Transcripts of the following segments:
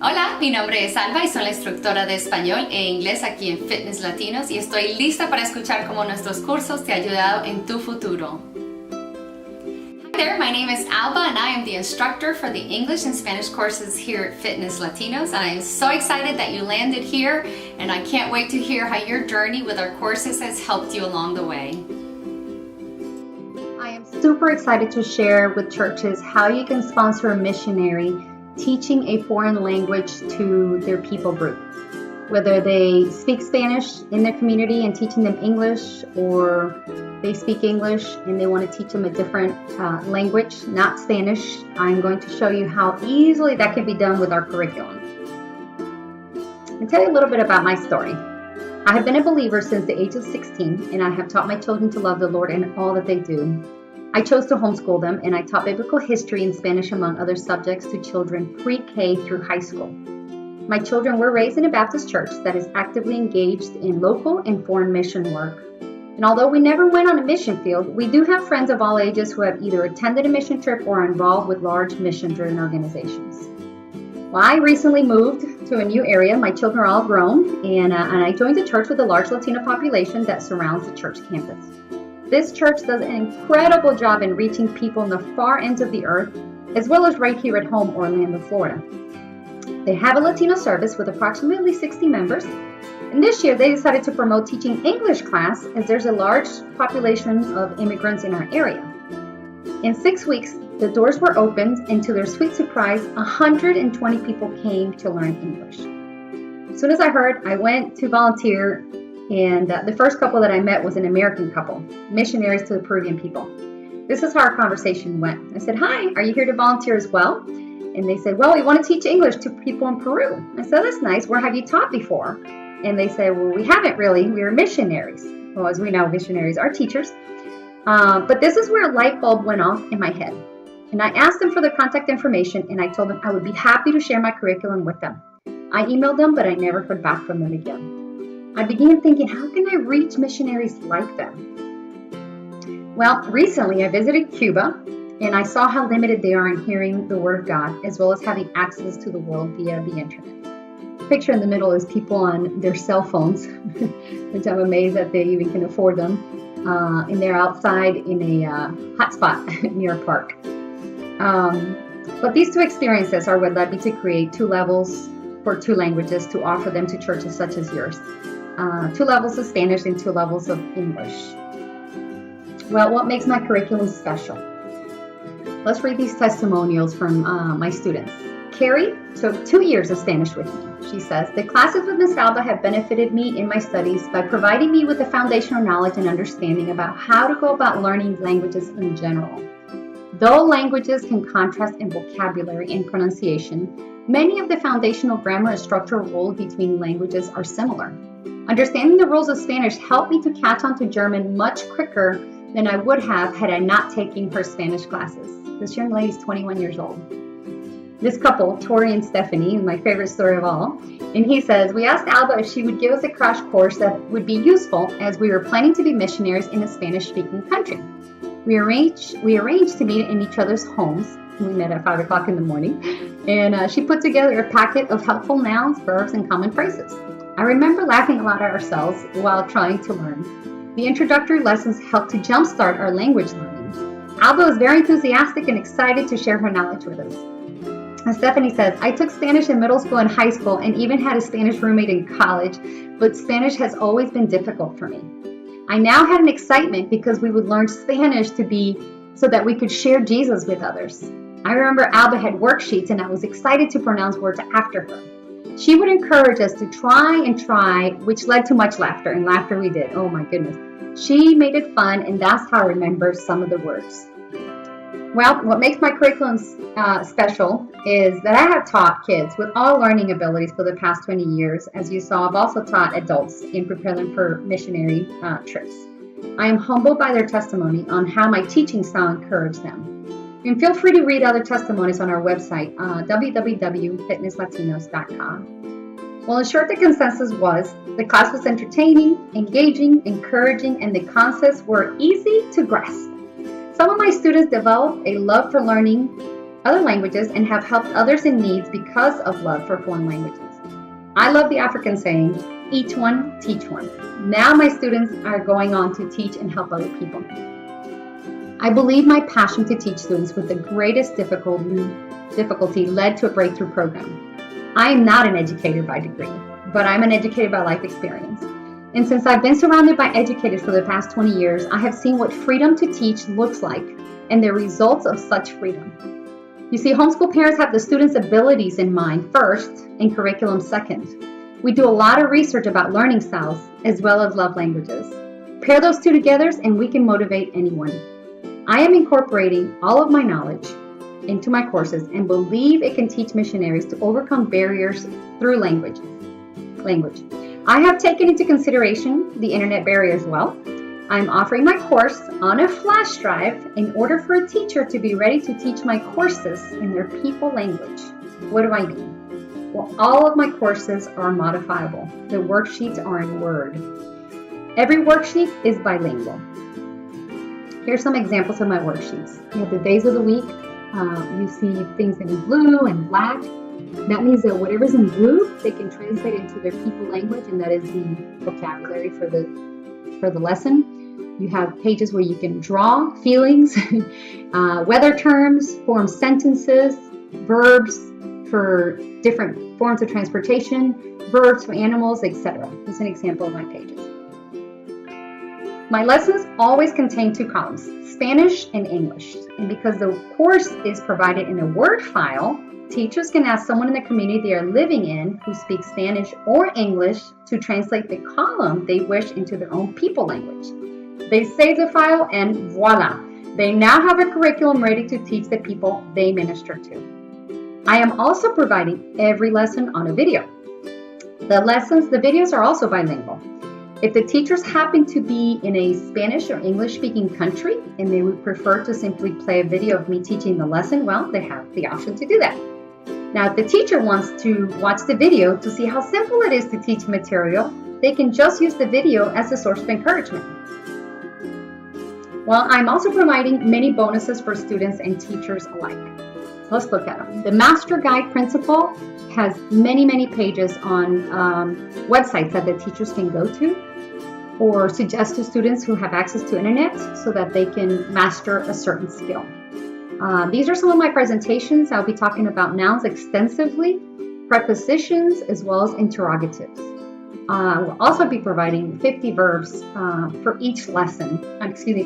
Hola, mi nombre es Alba y soy la instructora de español e inglés aquí en Fitness Latinos y estoy lista para escuchar cómo nuestros cursos te han ayudado en tu futuro. Hi there, my name is Alba and I am the instructor for the English and Spanish courses here at Fitness Latinos, and I am so excited that you landed here, and I can't wait to hear how your journey with our courses has helped you along the way. I am super excited to share with churches how you can sponsor a missionary teaching a foreign language to their people group. Whether they speak Spanish in their community and teaching them English, or they speak English and they want to teach them a different language, not Spanish, I'm going to show you how easily that can be done with our curriculum. I'll tell you a little bit about my story. I have been a believer since the age of 16, and I have taught my children to love the Lord in all that they do. I chose to homeschool them, and I taught biblical history and Spanish, among other subjects, to children pre-K through high school. My children were raised in a Baptist church that is actively engaged in local and foreign mission work. And although we never went on a mission field, we do have friends of all ages who have either attended a mission trip or are involved with large mission-driven organizations. Well, I recently moved to a new area. My children are all grown, and I joined a church with a large Latino population that surrounds the church campus. This church does an incredible job in reaching people in the far ends of the earth, as well as right here at home, Orlando, Florida. They have a Latino service with approximately 60 members, and this year they decided to promote teaching English class as there's a large population of immigrants in our area. In 6 weeks, the doors were opened, and to their sweet surprise, 120 people came to learn English. As soon as I heard, I went to volunteer. And the first couple that I met was an American couple, missionaries to the Peruvian people. This is how our conversation went. I said, "Hi, are you here to volunteer as well?" And they said, "Well, we want to teach English to people in Peru." I said, "That's nice. Where have you taught before?" And they said, "Well, we haven't really. We are missionaries." Well, as we know, missionaries are teachers. But this is where a light bulb went off in my head. And I asked them for their contact information, and I told them I would be happy to share my curriculum with them. I emailed them, but I never heard back from them again. I began thinking, how can I reach missionaries like them? Well, recently I visited Cuba, and I saw how limited they are in hearing the Word of God, as well as having access to the world via the internet. The picture in the middle is people on their cell phones, which I'm amazed that they even can afford them, and they're outside in a hotspot near a park. But these two experiences are what led me to create 2 levels for 2 languages to offer them to churches such as yours. 2 levels of Spanish and 2 levels of English. Well, what makes my curriculum special? Let's read these testimonials from my students. Carrie took 2 years of Spanish with me. She says, "The classes with Ms. Alba have benefited me in my studies by providing me with the foundational knowledge and understanding about how to go about learning languages in general. Though languages can contrast in vocabulary and pronunciation, many of the foundational grammar and structural rules between languages are similar. Understanding the rules of Spanish helped me to catch on to German much quicker than I would have had I not taken her Spanish classes." This young lady is 21 years old. This couple, Tori and Stephanie, is my favorite story of all. And he says, "We asked Alba if she would give us a crash course that would be useful as we were planning to be missionaries in a Spanish-speaking country. We arranged to meet in each other's homes. We met at 5 o'clock in the morning. And she put together a packet of helpful nouns, verbs, and common phrases. I remember laughing a lot at ourselves while trying to learn. The introductory lessons helped to jumpstart our language learning. Alba was very enthusiastic and excited to share her knowledge with us." And Stephanie says, "I took Spanish in middle school and high school and even had a Spanish roommate in college, but Spanish has always been difficult for me. I now had an excitement because we would learn Spanish so that we could share Jesus with others. I remember Alba had worksheets and I was excited to pronounce words after her. She would encourage us to try, which led to much laughter, and laughter we did. Oh my goodness. She made it fun, and that's how I remember some of the words." Well, what makes my curriculum special is that I have taught kids with all learning abilities for the past 20 years. As you saw, I've also taught adults and prepared them for missionary trips. I am humbled by their testimony on how my teaching style encouraged them. And feel free to read other testimonies on our website, www.fitnesslatinos.com. Well, in short, the consensus was the class was entertaining, engaging, encouraging, and the concepts were easy to grasp. Some of my students developed a love for learning other languages and have helped others in need because of love for foreign languages. I love the African saying, each one, teach one. Now my students are going on to teach and help other people. I believe my passion to teach students with the greatest difficulty led to a breakthrough program. I am not an educator by degree, but I'm an educator by life experience. And since I've been surrounded by educators for the past 20 years, I have seen what freedom to teach looks like and the results of such freedom. You see, homeschool parents have the students' abilities in mind first and curriculum second. We do a lot of research about learning styles as well as love languages. Pair those two together and we can motivate anyone. I am incorporating all of my knowledge into my courses and believe it can teach missionaries to overcome barriers through language. I have taken into consideration the internet barrier as well. I'm offering my course on a flash drive in order for a teacher to be ready to teach my courses in their people language. What do I mean? Well, all of my courses are modifiable. The worksheets are in Word. Every worksheet is bilingual. Here's some examples of my worksheets. You have the days of the week. You see things in blue and black. That means that whatever's in blue, they can translate into their people language, and that is the vocabulary for the lesson. You have pages where you can draw feelings, weather terms, form sentences, verbs for different forms of transportation, verbs for animals, etc. This is an example of my pages. My lessons always contain two columns, Spanish and English. And because the course is provided in a Word file, teachers can ask someone in the community they are living in who speaks Spanish or English to translate the column they wish into their own people language. They save the file and voila, they now have a curriculum ready to teach the people they minister to. I am also providing every lesson on a video. The videos are also bilingual. If the teachers happen to be in a Spanish or English-speaking country and they would prefer to simply play a video of me teaching the lesson, well, they have the option to do that. Now, if the teacher wants to watch the video to see how simple it is to teach material, they can just use the video as a source of encouragement. Well, I'm also providing many bonuses for students and teachers alike. Let's look at them. The Master Guide Principle has many pages on websites that the teachers can go to or suggest to students who have access to internet so that they can master a certain skill. These are some of my presentations. I'll be talking about nouns extensively, prepositions, as well as interrogatives. We'll also be providing 50 verbs for each lesson,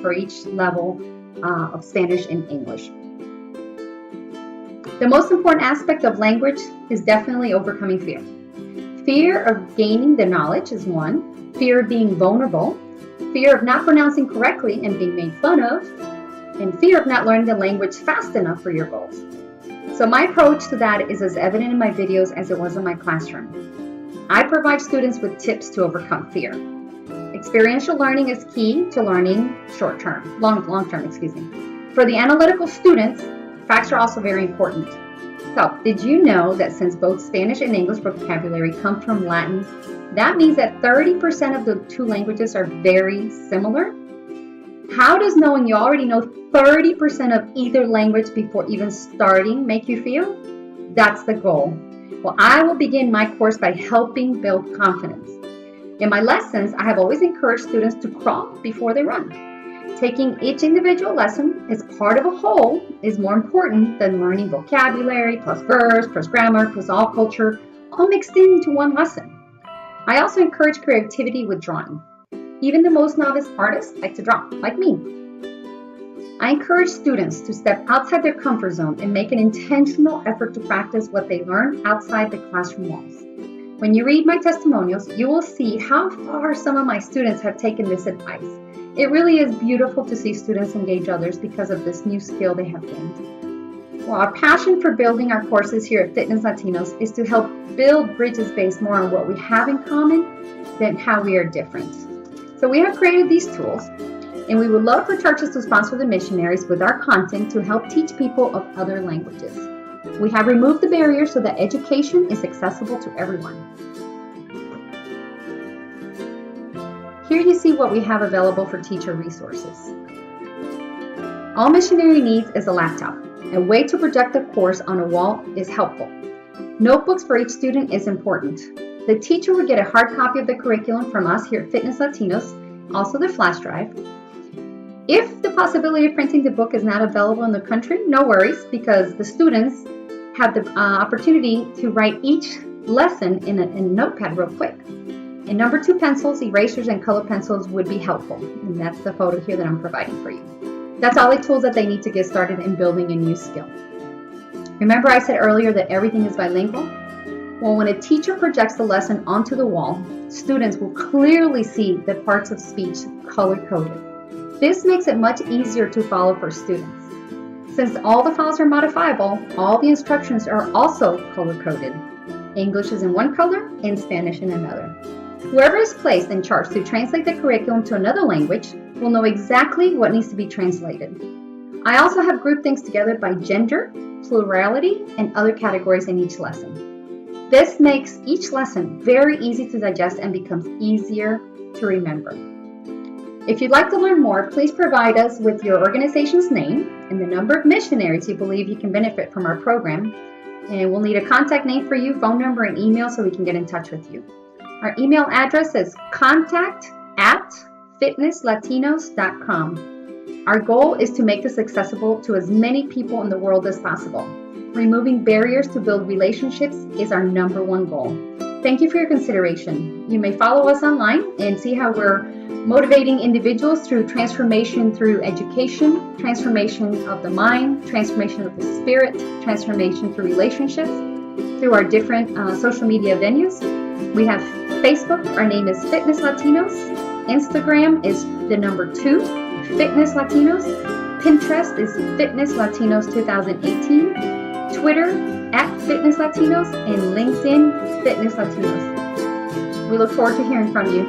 for each level of Spanish and English. The most important aspect of language is definitely overcoming fear. Fear of gaining the knowledge is one, fear of being vulnerable, fear of not pronouncing correctly and being made fun of, and fear of not learning the language fast enough for your goals. So my approach to that is as evident in my videos as it was in my classroom. I provide students with tips to overcome fear. Experiential learning is key to learning long term. For the analytical students, facts are also very important. So, did you know that since both Spanish and English vocabulary come from Latin, that means that 30% of the two languages are very similar? How does knowing you already know 30% of either language before even starting make you feel? That's the goal. Well, I will begin my course by helping build confidence. In my lessons, I have always encouraged students to crawl before they run. Taking each individual lesson as part of a whole is more important than learning vocabulary, plus verbs, plus grammar, plus all culture, all mixed into one lesson. I also encourage creativity with drawing. Even the most novice artists like to draw, like me. I encourage students to step outside their comfort zone and make an intentional effort to practice what they learn outside the classroom walls. When you read my testimonials, you will see how far some of my students have taken this advice. It really is beautiful to see students engage others because of this new skill they have gained. Well, our passion for building our courses here at Fitness Latinos is to help build bridges based more on what we have in common than how we are different. So we have created these tools, and we would love for churches to sponsor the missionaries with our content to help teach people of other languages. We have removed the barriers so that education is accessible to everyone. Here you see what we have available for teacher resources. All missionary needs is a laptop. A way to project the course on a wall is helpful. Notebooks for each student is important. The teacher will get a hard copy of the curriculum from us here at Fitness Latinos, also the flash drive. If the possibility of printing the book is not available in the country, no worries, because the students have the opportunity to write each lesson in a notepad real quick. And number 2 pencils, erasers, and color pencils would be helpful. And that's the photo here that I'm providing for you. That's all the tools that they need to get started in building a new skill. Remember I said earlier that everything is bilingual? Well, when a teacher projects the lesson onto the wall, students will clearly see the parts of speech color-coded. This makes it much easier to follow for students. Since all the files are modifiable, all the instructions are also color-coded. English is in one color and Spanish in another. Whoever is placed in charge to translate the curriculum to another language will know exactly what needs to be translated. I also have grouped things together by gender, plurality, and other categories in each lesson. This makes each lesson very easy to digest and becomes easier to remember. If you'd like to learn more, please provide us with your organization's name and the number of missionaries you believe you can benefit from our program. And we'll need a contact name for you, phone number, and email so we can get in touch with you. Our email address is contact@fitnesslatinos.com. Our goal is to make this accessible to as many people in the world as possible. Removing barriers to build relationships is our number one goal. Thank you for your consideration. You may follow us online and see how we're motivating individuals through transformation through education, transformation of the mind, transformation of the spirit, transformation through relationships, through our different social media venues. We have Facebook, our name is Fitness Latinos. Instagram is the number 2, Fitness Latinos. Pinterest is Fitness Latinos 2018. Twitter, @Fitness Latinos, and LinkedIn, Fitness Latinos. We look forward to hearing from you.